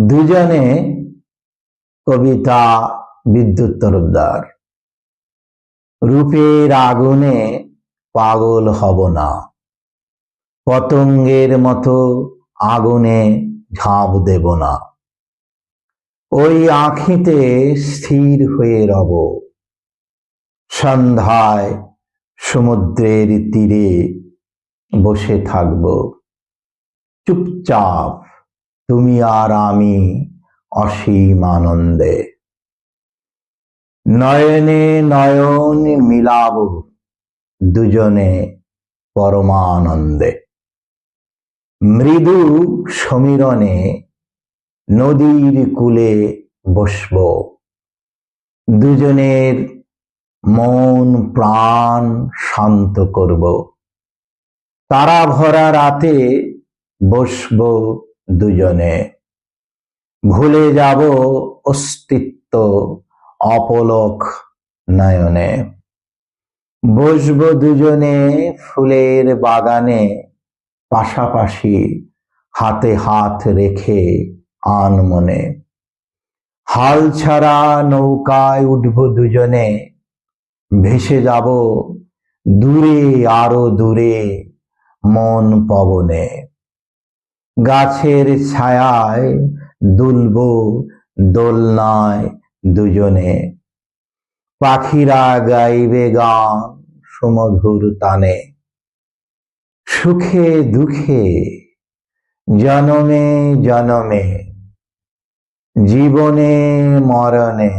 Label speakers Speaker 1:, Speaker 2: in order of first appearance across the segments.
Speaker 1: দুজনে কবিতা বিদ্যুৎ তরফদার। রূপের আগুনে পাগল হব না, পতঙ্গের মতো আগুনে ঝাঁপ দেব না। ওই আঁখিতে স্থির হয়ে রব, সন্ধ্যায় সমুদ্রের তীরে বসে থাকব। চুপচাপ তুমি আর আমি অসীম আনন্দে। নয়নে নয়ন মিলাব দুজনে পরমানন্দে। মৃদু সমীরণে নদীর কূলে বসব, দুজনের মন প্রাণ শান্ত করব। তারা ভরা রাতে বসব দুজনে, ভুলে যাব অস্তিত্ব অপলক নয়নে। বসব দুজনে ফুলের বাগানে, পাশাপাশি হাতে হাত রেখে আনমনে। হাল ছাড়া নৌকায় উঠব দুজনে, ভেসে যাব দূরে আরো দূরে মন পবনে। গাছের ছায়ায় দুলব দোলনায় দুজনে, পাখিরা গাইবে গান সুমধুর তানে। সুখে দুঃখে জনমে জনমে, জীবনে মরণে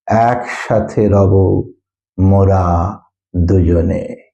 Speaker 1: একসাথে রব মোরা দুজনে।